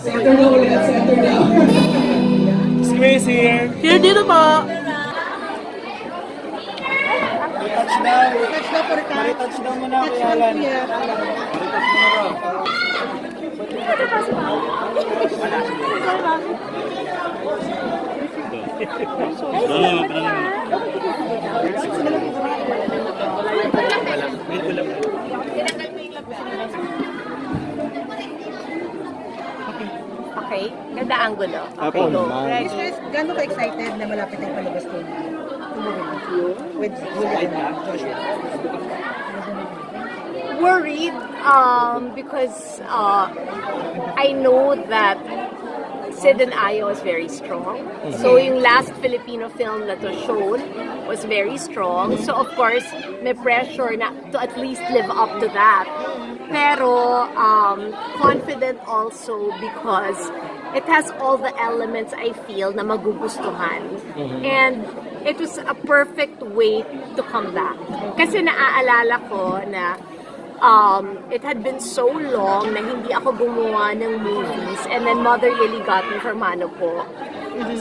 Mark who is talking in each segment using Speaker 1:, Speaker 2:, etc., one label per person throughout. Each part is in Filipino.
Speaker 1: Center na ulit, center na.
Speaker 2: Squeeze here.
Speaker 3: Here, dito po.
Speaker 2: Touchdown.
Speaker 4: Touchdown po rin ka.
Speaker 2: Touchdown mo na, Kuya
Speaker 4: Touchdown
Speaker 2: Alan.
Speaker 4: po yan.
Speaker 5: Okay, ganda angulo.
Speaker 2: Apo
Speaker 5: Okay, go.
Speaker 2: naman.
Speaker 5: Ready?
Speaker 4: Guys, gano'n ka-excited na malapit ang palabas ko with Julia and Joshua?
Speaker 5: Worried because I know that Sid and Ayo is very strong. So yung last Filipino film that was shown was very strong. So of course, may pressure na to at least live up to that. Pero confident also because it has all the elements I feel na magugustuhan. And it was a perfect way to come back. Kasi naaalala ko na it had been so long na hindi ako gumawa ng movies, and then Mother really got me for Mano Po.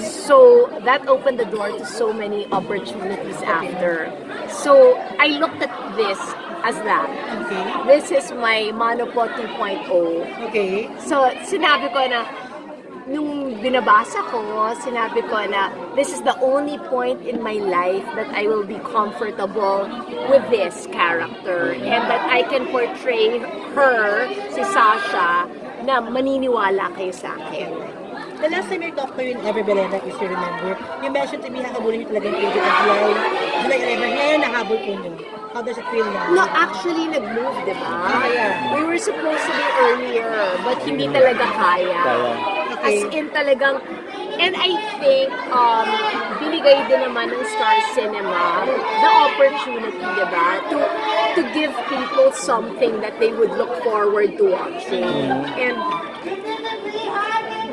Speaker 5: So that opened the door to so many opportunities after. So I looked at this as that.
Speaker 4: Okay.
Speaker 5: This is my Mano Po 2.0.
Speaker 4: Okay.
Speaker 5: So sinabi ko na, nung binabasa ko, sinabi ko na this is the only point in my life that I will be comfortable with this character and that I can portray her, si Sasha, na maniniwala kayo sa akin.
Speaker 4: The last time you talked to you in Ever Belena, if you remember, you mentioned to me habulin niyo talaga yung Agent of July 11. Ngayon, nahabol ko niyo. How does it feel now?
Speaker 5: No, actually, nag-move, di ba?
Speaker 4: Yeah.
Speaker 5: We were supposed to be earlier, but hindi talaga kaya. As in talagang, and I think, binigay din naman ng Star Cinema the opportunity, di ba? To give people something that they would look forward to watching. And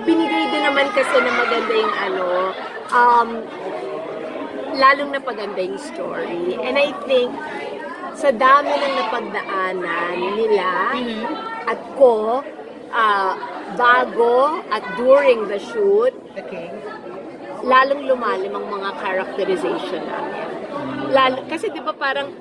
Speaker 5: binigay din naman kasi na maganda yung lalong napaganda yung story. And I think, sa dami ng napagdaanan nila at ko, bago at during the shoot,
Speaker 4: Okay.
Speaker 5: lalong lumalim ang mga characterization namin. Kasi di ba parang,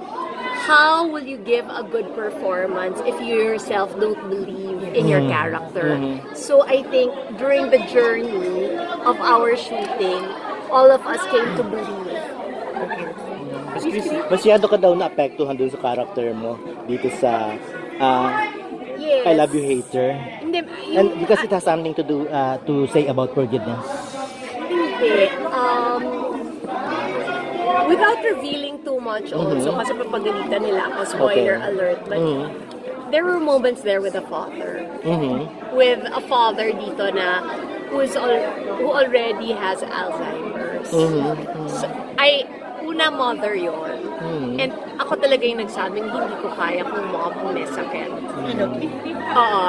Speaker 5: how will you give a good performance if you yourself don't believe in your character? So I think during the journey of our shooting, all of us came to believe.
Speaker 2: Masyado ka daw na-apektuhan dun sa character mo dito sa
Speaker 5: Yes.
Speaker 2: I Love You Hater.
Speaker 5: Hindi,
Speaker 2: And because it has something to do to say about forgiveness.
Speaker 5: Hindi. Without revealing too much also, kasi papagalitan nila ako, spoiler alert, but there were moments there with a father. With a father dito na who already has Alzheimer's. So, una mother yon. And ako talaga yung nagsabing hindi ko kaya kung mom may sakit. Oo,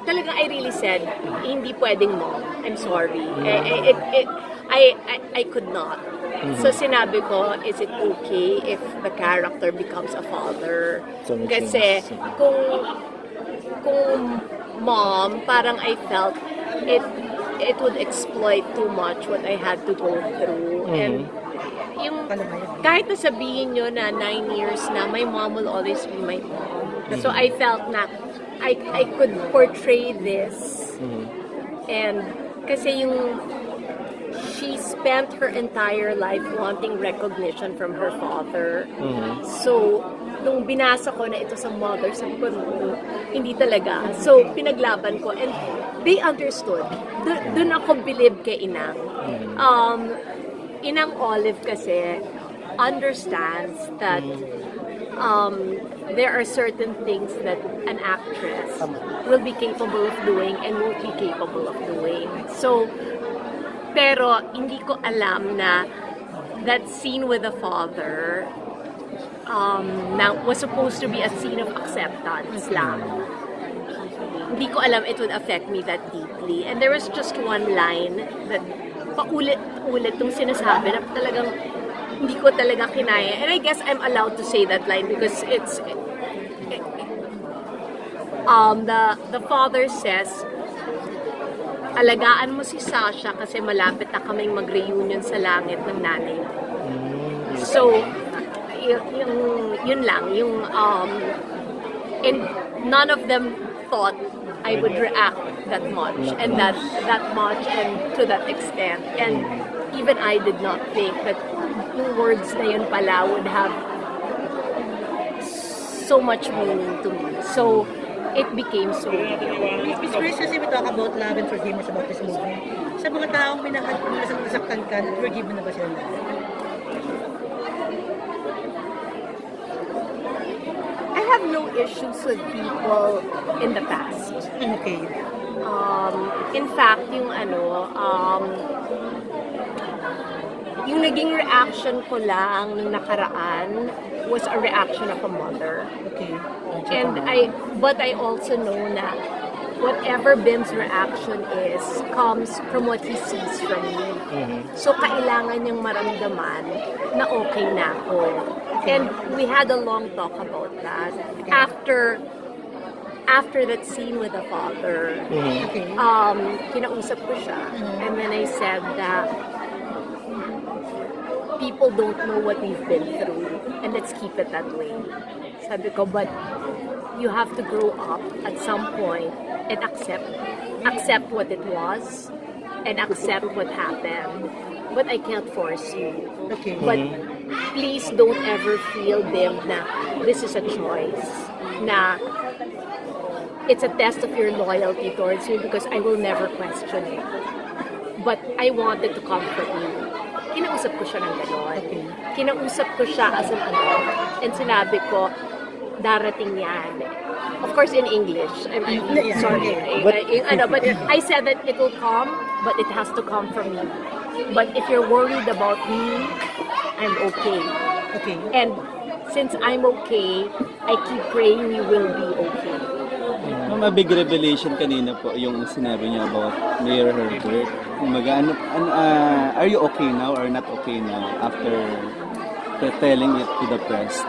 Speaker 5: talagang I really said, hindi pwedeng mom. I'm sorry. I could not. So sinabi ko, is it okay if the character becomes a father?
Speaker 2: So,
Speaker 5: Kasi kung mom, parang I felt it would exploit too much what I had to go through. And yung kahit na sabihin nyo na 9 years na, my mom will always be my mom. So I felt na I could portray this. And kasi she spent her entire life wanting recognition from her father. So nung binasa ko na ito sa mother, sabi ko, no, hindi talaga. So pinaglaban ko and they understood. Doon ako bilib kay Inang. Inang Olive kasi understands that there are certain things that an actress will be capable of doing and won't be capable of doing. So, pero hindi ko alam na that scene with the father now was supposed to be a scene of acceptance lang. Hindi ko alam it would affect me that deeply. And there was just one line that paulit-ulit yung sinasabi na talagang hindi ko talaga kinaya. And I guess I'm allowed to say that line because the father says, alagaan mo si Sasha kasi malapit na kaming mag-reunion sa langit ng nanay mo. So, yun lang, and none of them thought I would react that much and that much and to that extent. And even I did not think that yung words na yun pala would have so much meaning to me. So, it became so real.
Speaker 4: Miss Chris, kasi we talk about love and forgiveness about this movie. Sa mga taong nasaktan ka, forgive mo na ba sila?
Speaker 5: I have no issues with people in the past.
Speaker 4: Okay.
Speaker 5: In fact, yung naging reaction ko lang nung nakaraan was a reaction of a mother.
Speaker 4: Okay.
Speaker 5: But I also know na whatever Bim's reaction is comes from what he sees from me. So kailangan niyang maramdaman na okay na ako. And we had a long talk about that. After that scene with the father,
Speaker 4: Okay.
Speaker 5: kinausap ko siya. And then I said that people don't know what we've been through. And let's keep it that way. Sabi ko, but you have to grow up at some point and accept what it was and accept what happened. But I can't force you.
Speaker 4: Okay.
Speaker 5: But please don't ever feel them na this is a choice. Na it's a test of your loyalty towards me because I will never question it. But I wanted to comfort you. Kinausap ko siya ng gano'n. Kinausap ko siya as an adult. And sinabi ko, darating yan. Of course, in English. I'm sorry. But I said that it will come, but it has to come from me. But if you're worried about me, I'm okay.
Speaker 4: Okay.
Speaker 5: And since I'm okay, I keep praying you will be okay.
Speaker 1: Ma'am, a big revelation kanina po yung sinabi niya about Mayor Herbert. Are you okay now or not okay now after telling it to the press?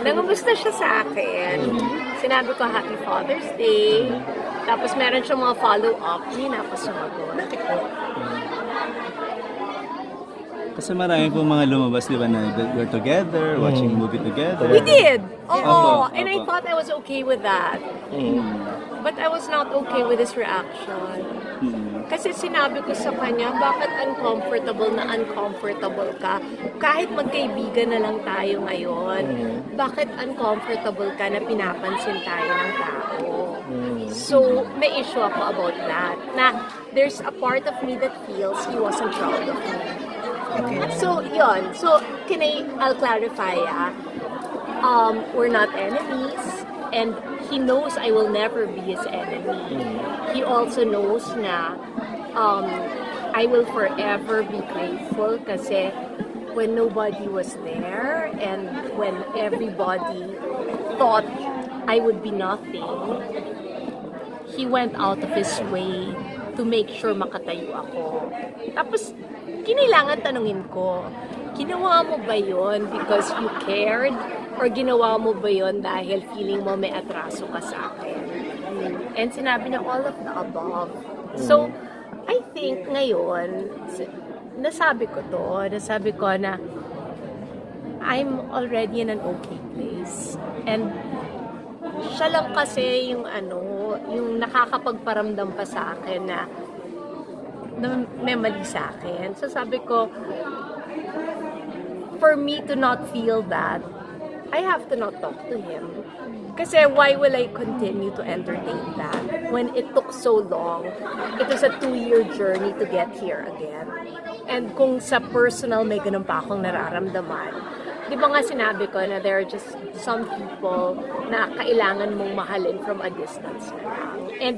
Speaker 5: Nangamusta siya sa akin. Sinabi ko, Happy Father's Day. Tapos meron siyang mga follow-up. Hindi na ako sumagot.
Speaker 4: Bakit po?
Speaker 1: Kasi marami po mga lumabas, di ba, na we're together, watching movie together.
Speaker 5: We did! Oo!
Speaker 1: Opo,
Speaker 5: And I
Speaker 1: opo.
Speaker 5: thought I was okay with that. But I was not okay with his reaction. Kasi sinabi ko sa kanya, bakit uncomfortable ka? Kahit magkaibigan na lang tayo ngayon, bakit uncomfortable ka na pinapansin tayo ng tao? So, may issue ako about that. Na there's a part of me that feels he wasn't proud of me. So, yun. So, I'll clarify, we're not enemies. And he knows I will never be his enemy. He also knows na I will forever be grateful kasi when nobody was there and when everybody thought I would be nothing, he went out of his way to make sure makatayo ako. Tapos, kinailangan tanungin ko, ginawa mo ba yon because you cared? Or ginawa mo ba yon dahil feeling mo may atraso ka sa akin? And sinabi niya all of the above. So, I think ngayon, nasabi ko na I'm already in an okay place. And siya lang kasi yung nakakapagparamdam pa sa akin na may mali sa akin. So sabi ko, for me to not feel that, I have to not talk to him. Kasi why will I continue to entertain that when it took so long? It was a 2-year journey to get here again. And kung sa personal may ganun pa akong nararamdaman, di ba nga sinabi ko na there are just some people na kailangan mong mahalin from a distance na lang. And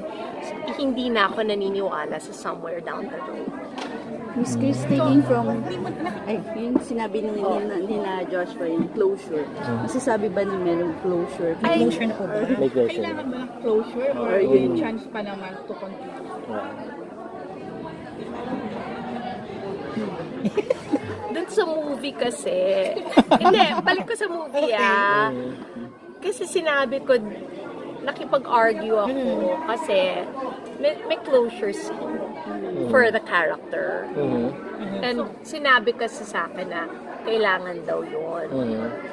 Speaker 5: hindi na ako naniniwala sa somewhere down the road.
Speaker 3: Miss Chris, taking from, yung sinabi nila Joshua, yung closure. Masasabi ba ni merong closure?
Speaker 4: Closure na po ba?
Speaker 2: May question.
Speaker 6: Kailangan ba ng closure or yung chance pa naman to continue?
Speaker 5: Dun sa movie kasi, hindi, balik ko sa movie Kasi sinabi ko, nakipag-argue ako kasi may closure scene for the character. And sinabi kasi sa akin na kailangan daw yun.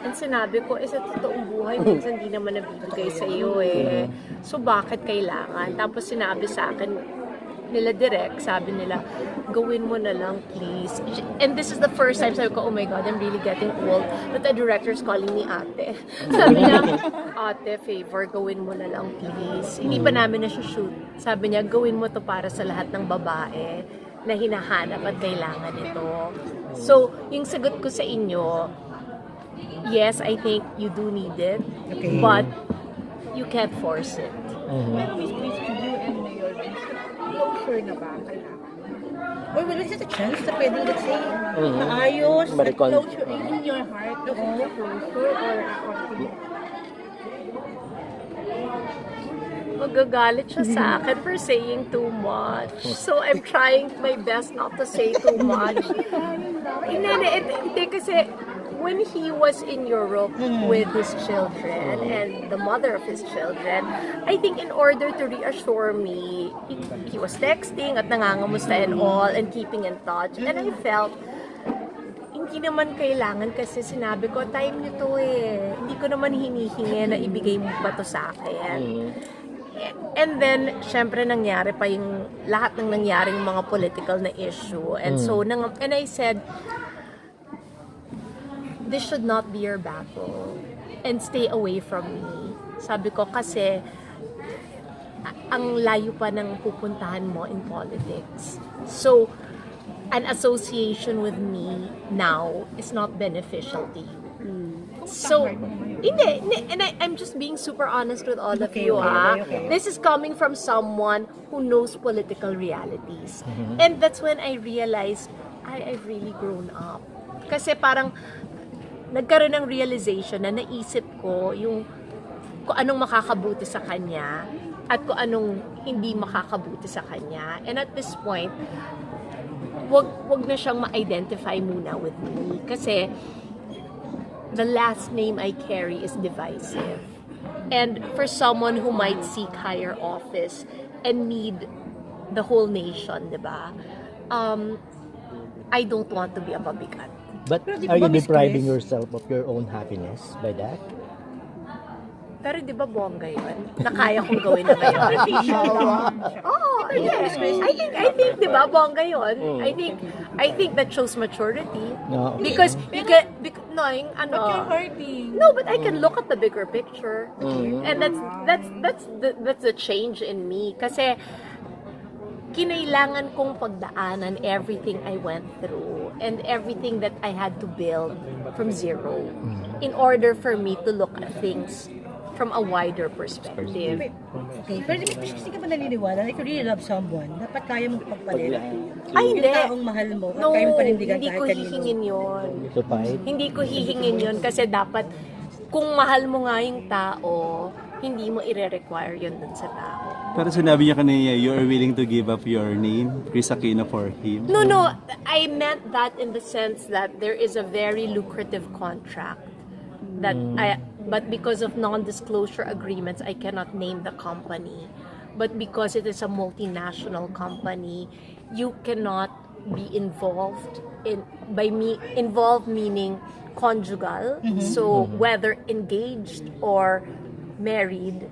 Speaker 5: And sinabi ko, sa totoong buhay, minsan hindi naman nabibigay sa iyo eh. So bakit kailangan? Tapos sinabi sa akin nila direct, sabi nila, gawin mo na lang please. And this is the first time sabi ko, oh my God, I'm really getting old. But the director's calling me ate. Sabi niya, ate, favor, gawin mo na lang please. Hindi pa namin na-shoot. Sabi niya, gawin mo to para sa lahat ng babae na hinahanap at kailangan ito. So, yung sagot ko sa inyo, yes, I think you do need it, but you can't force it.
Speaker 6: Pero Miss Chris, could you and Mayor closure na ba kailangan?
Speaker 4: Or well, is it a chance na pwedeng, let's say, maayos,
Speaker 2: Maricon.
Speaker 6: Closure in your heart, closure or a conflict?
Speaker 5: Magagalit siya sa akin for saying too much. So, I'm trying my best not to say too much. Hindi, kasi when he was in Europe with his children and the mother of his children, I think in order to reassure me, he was texting at nangangamusta and all and keeping in touch. And I felt, hindi naman kailangan kasi sinabi ko, time nito eh. Hindi ko naman hinihingi na ibigay mo ba to sa akin. And then, syempre nangyari pa yung lahat ng nangyaring mga political na issue. And so, and I said, this should not be your battle. And stay away from me. Sabi ko kasi, ang layo pa ng pupuntahan mo in politics. So, an association with me now is not beneficial to you. So, hindi, and I'm just being super honest with all of you,
Speaker 4: okay.
Speaker 5: This is coming from someone who knows political realities. And that's when I realized, I've really grown up. Kasi parang, nagkaroon ng realization na naisip ko yung kung anong makakabuti sa kanya at kung anong hindi makakabuti sa kanya. And at this point, wag na siyang ma-identify muna with me. Kasi, the last name I carry is divisive. And for someone who might seek higher office and need the whole nation, di ba? I don't want to be a mabigat.
Speaker 2: But
Speaker 4: Pero di
Speaker 2: are
Speaker 4: ba,
Speaker 2: you
Speaker 4: Miss
Speaker 2: depriving
Speaker 4: Chris?
Speaker 2: yourself of your own happiness by that?
Speaker 5: Pero di ba bongga yun? Na kaya kong gawin na ngayon. Oh, yes. I think di ba bongga yun? I think that shows maturity.
Speaker 2: No.
Speaker 5: Because no, yung ano.
Speaker 6: But you're hurting.
Speaker 5: No, but I can look at the bigger picture. And that's the change in me. Kasi kinailangan kong pagdaanan everything I went through and everything that I had to build from zero in order for me to look at things from a wider perspective.
Speaker 4: Okay, pero hindi ka ba naniniwala na if you really love someone, dapat kaya mong pagpalit?
Speaker 5: Ay, hindi.
Speaker 4: Yung taong mahal mo, at
Speaker 5: No,
Speaker 4: kaya mong panindigan
Speaker 5: hindi
Speaker 4: kahit
Speaker 5: ko
Speaker 4: kanino.
Speaker 5: hihingin yun.
Speaker 2: To fight?
Speaker 5: Hindi ko hihingin yun kasi dapat kung mahal mo nga yung tao, hindi mo i-require yun dun sa tao.
Speaker 1: Pero sinabi niya kanina, you are willing to give up your name, Chris Aquino, for him.
Speaker 5: No, I meant that in the sense that there is a very lucrative contract that but because of non-disclosure agreements, I cannot name the company. But because it is a multinational company, you cannot be involved involved meaning conjugal. So whether engaged or married,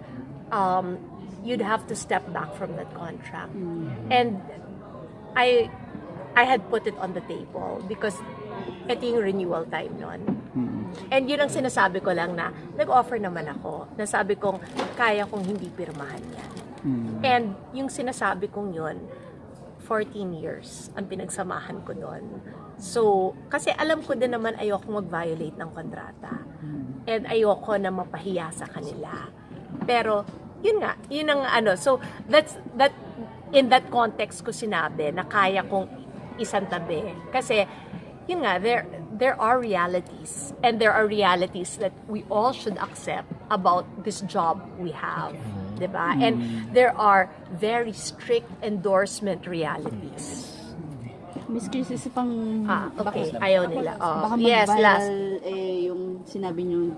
Speaker 5: you'd have to step back from that contract. And I had put it on the table because ito yung renewal time nun. And yun ang sinasabi ko lang na nag-offer naman ako. Nasabi kong kaya kong hindi pirmahan yan. And yung sinasabi kong yun, 14 years ang pinagsamahan ko doon. So, kasi alam ko din naman ayoko mag-violate ng kontrata. And ayoko na mapahiya sa kanila. Pero, yun nga, yun ang ano. So, that in that context ko sinabi na kaya kong isang tabi. Kasi, yun nga, there are realities. And there are realities that we all should accept about this job we have. Diba? And there are very strict endorsement realities.
Speaker 3: Miss Chris, isa pang...
Speaker 5: Okay. Ayaw nila. Oh.
Speaker 3: Baka
Speaker 5: Yes,
Speaker 3: mag-viral,
Speaker 5: last.
Speaker 3: yung sinabi niyo,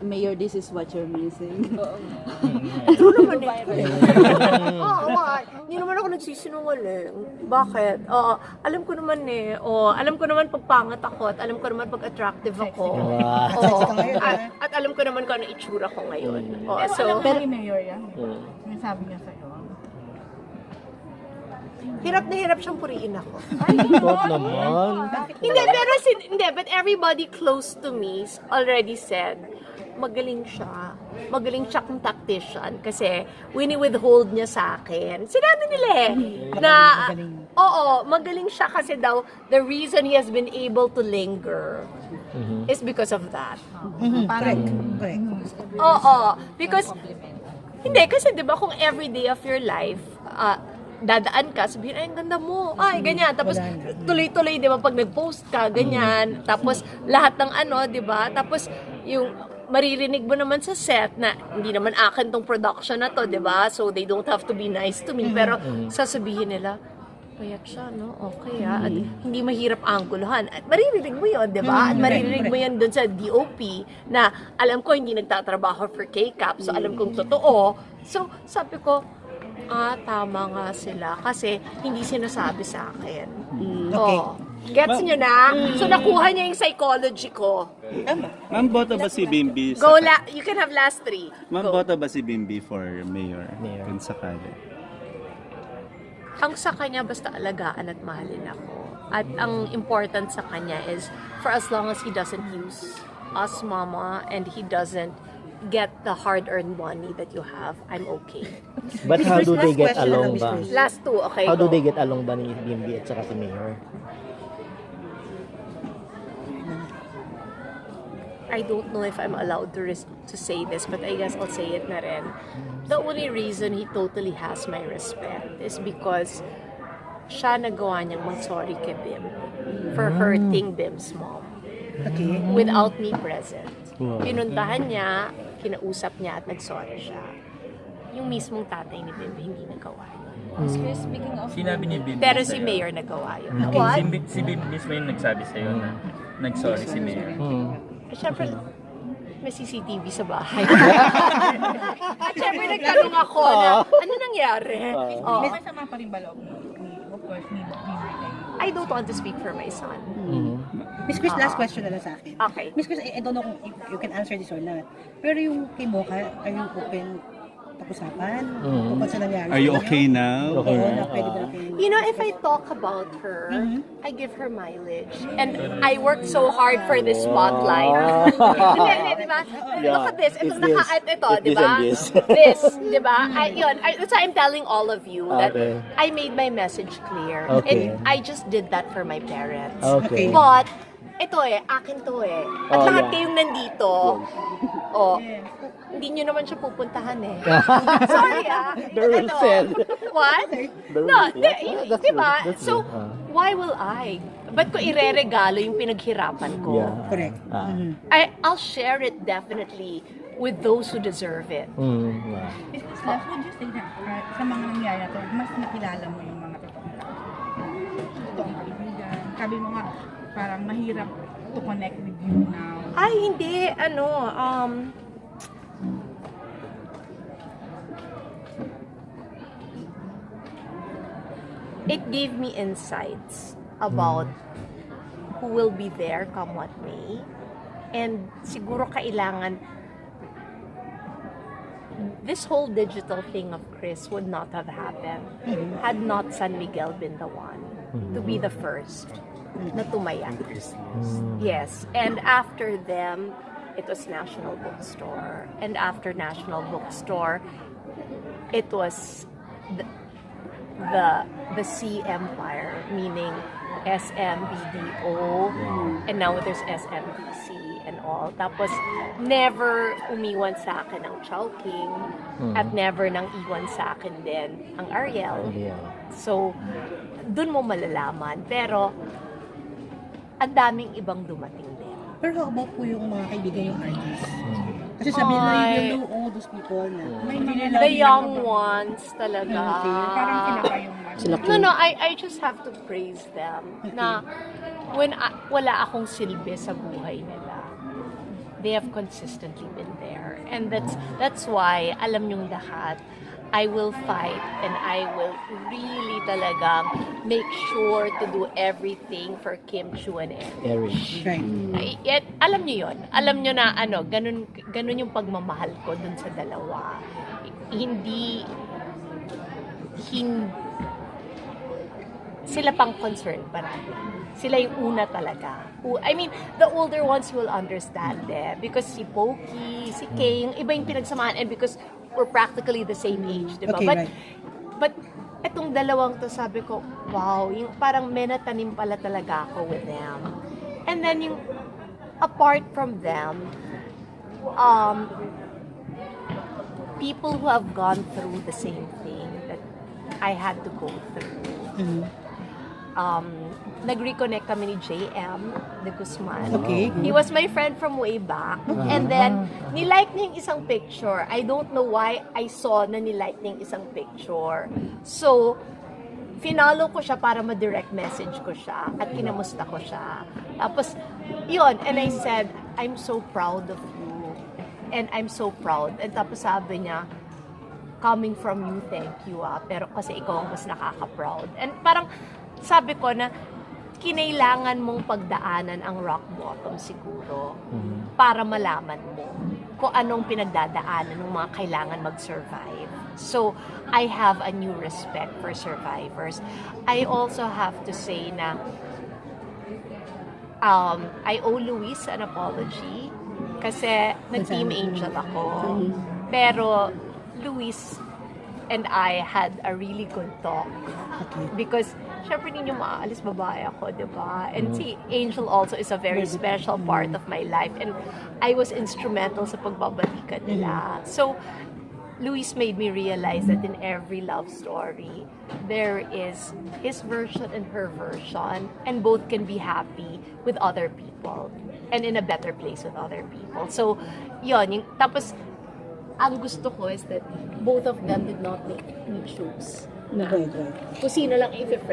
Speaker 3: Mayor, this is what you're missing.
Speaker 5: Ito naman hindi naman ako nagsisinungaling. Bakit? Alam ko naman alam ko naman pag pangat ako at alam ko naman pag attractive ako.
Speaker 2: Wow.
Speaker 5: Oo. At alam ko naman kung ano itsura ko ngayon. So,
Speaker 6: Pero ni Mayor yan. May sabi niya sa'yo.
Speaker 5: hirap na hirap siyang puriin ako.
Speaker 2: Top naman.
Speaker 5: Hindi, but everybody close to me already said, magaling siya. Magaling siya kung tactician kasi wini-withhold niya sa akin. Sinabi nila magaling siya kasi daw the reason he has been able to linger is because of that.
Speaker 4: Correct.
Speaker 5: Because hindi kasi 'di ba kung every day of your life dadaan ka, sabihin, ay, ang ganda mo. Ay, ganyan. Tapos, tuloy-tuloy, di ba, pag nag-post ka, ganyan. Tapos, lahat ng di ba? Tapos, yung maririnig mo naman sa set na hindi naman akin tong production na to, di ba? So, they don't have to be nice to me. Pero, sasabihin nila, payat siya, no? Okay, At hindi mahirap angguluhan. At maririnig mo yun, di ba? At maririnig mo yun dun sa DOP na alam ko hindi nagtatrabaho for K-Cap. So, alam kong totoo. So, sabi ko, tama nga sila kasi hindi sinasabi sa akin.
Speaker 4: Okay.
Speaker 5: Gets nyo na? So, nakuha niya yung psychology ko.
Speaker 1: Ma'am, boto ba si Bimbi?
Speaker 5: You can have last three.
Speaker 1: Ma'am, boto ba si Bimbi for mayor?
Speaker 2: Mayor.
Speaker 1: Kung sakali.
Speaker 5: Ang sa kanya, basta alagaan at mahalin ako. At ang important sa kanya is, for as long as he doesn't use us, mama, and he doesn't get the hard-earned money that you have, I'm okay.
Speaker 2: But how do they get
Speaker 4: Last question
Speaker 2: along
Speaker 4: na, Miss
Speaker 2: ba?
Speaker 4: Chris.
Speaker 5: Last two, okay,
Speaker 2: How do
Speaker 5: go.
Speaker 2: they get along ba ni Bimbi at saka si Mayor?
Speaker 5: I don't know if I'm allowed to say this, but I guess I'll say it na rin. The only reason he totally has my respect is because siya nagawa niyang mag-sorry kay Bim for hurting Bim's mom
Speaker 4: Okay.
Speaker 5: without me present.
Speaker 2: Wow.
Speaker 5: Pinuntahan niya, kinausap niya at nag-sorry siya. Yung mismong tatay ni Bim hindi nagawa yun.
Speaker 7: Sinabi ni Bim.
Speaker 5: Pero si Mayor nagawa yun.
Speaker 7: Okay.
Speaker 5: What?
Speaker 7: Si Bim mismo yung nagsabi sa'yo na nag-sorry si Mayor.
Speaker 5: Siyempre, may CCTV sa bahay. At siyempre, nagtanong ako na, ano nangyari?
Speaker 6: May masama pa rin ba loob of course, ni Bimbi kayo?
Speaker 5: I don't want to speak for my son.
Speaker 4: Miss Chris, last question na lang sa akin.
Speaker 5: Okay.
Speaker 4: Miss Chris, I don't know kung you can answer this or not. Pero yung kay Mocha, are you open pag-usapan? Tungkol sa nangyari?
Speaker 1: Are you
Speaker 4: sa inyo?
Speaker 1: okay now?
Speaker 2: Okay.
Speaker 4: Oo, na pwede ba kayo?
Speaker 5: You know, if I talk about her, I give her mileage. And I worked so hard for this spotlight. Hindi, diba? Look at this. Ito,
Speaker 2: It's this.
Speaker 5: ito,
Speaker 2: It's this
Speaker 5: diba?
Speaker 2: and this.
Speaker 5: This, diba? That's why I'm telling all of you that
Speaker 2: Okay.
Speaker 5: I made my message clear.
Speaker 2: Okay.
Speaker 5: And I just did that for my parents.
Speaker 2: Okay.
Speaker 5: But, ito akin to At
Speaker 2: Oh,
Speaker 5: lahat
Speaker 2: yeah.
Speaker 5: kayong nandito, hindi nyo naman siya pupuntahan Sorry
Speaker 2: Very well
Speaker 5: Ito.
Speaker 2: said.
Speaker 5: What?
Speaker 2: Very
Speaker 5: No,
Speaker 2: well said. That's
Speaker 5: diba?
Speaker 2: true. That's
Speaker 5: So,
Speaker 2: true.
Speaker 5: why will I? Ba't ko ireregalo yung pinaghirapan ko?
Speaker 2: Yeah.
Speaker 4: Correct.
Speaker 5: I'll share it definitely with those who deserve it.
Speaker 2: Wow.
Speaker 6: Miss Chris, last would you say na sa mga nangyari na to, mas nakilala mo yung mga totoong kaibigan? Sabi mo nga, parang mahirap to connect with you now.
Speaker 5: Ay, hindi. It gave me insights about who will be there come what may. And siguro kailangan this whole digital thing of Chris would not have happened had not San Miguel been the one to be the first na tumayan. Yes. And after them, it was National Bookstore. And after National Bookstore, it was the C Empire, meaning SMBDO, and now there's SMBC and all. Tapos, never umiwan sa akin ang Chowking, at never nang iwan sa akin din ang Ariel.
Speaker 2: Yeah.
Speaker 5: So, dun mo malalaman. Pero, ang daming ibang dumating din.
Speaker 4: Pero how about po yung mga kaibigan yung artist? Kasi sabi na
Speaker 5: Ay.
Speaker 4: you know all those people na
Speaker 6: May
Speaker 4: hindi
Speaker 6: mga
Speaker 4: nila
Speaker 5: The young ones talaga.
Speaker 6: Parang sila pa yung
Speaker 5: No, I just have to praise them na when wala akong silbi sa buhay nila, they have consistently been there. And that's why, alam niyong lahat, I will fight and I will really talagang make sure to do everything for Kim Chu and Eric.
Speaker 4: Right.
Speaker 5: Yet, alam niyo yon. Alam niyo na ganun yung pagmamahal ko dun sa dalawa. Hindi sila pang concern parati. Sila yung una talaga. I mean, the older ones will understand because si Pokey, si Kay, yung iba yung pinagsamahan and because we're practically the same age, di ba?
Speaker 4: Okay, right.
Speaker 5: But etong dalawang to, sabi ko, wow, yung parang menatanim pala talaga ako with them. And then yung apart from them, people who have gone through the same thing that I had to go through. Nag-reconnect kami ni JM de Guzman.
Speaker 4: Okay.
Speaker 5: He was my friend from way back. And then, nilike niya yung isang picture. I don't know why I saw na nilike niya yung isang picture. So, finalo ko siya para ma-direct message ko siya at kinamusta ko siya. Tapos, yun. And I said, I'm so proud of you. And I'm so proud. And tapos sabi niya, coming from you, thank you pero kasi ikaw ang mas nakaka-proud. And parang sabi ko na kinailangan mong pagdaanan ang rock bottom siguro para malaman mo kung anong pinagdadaanan ng mga kailangan mag-survive. So, I have a new respect for survivors. I also have to say na I owe Luis an apology kasi nag-team angel ako. Pero Luis and I had a really good talk. Because, syempre ninyo maaalis babae ako, di ba? And si Angel also is a very special part of my life. And I was instrumental sa pagbabalikan nila. So, Luis made me realize that in every love story, there is his version and her version. And both can be happy with other people. And in a better place with other people. So, yun. Tapos, ang gusto ko is that both of them did not make me choose.
Speaker 4: Right.
Speaker 5: Kung sino lang i-friend.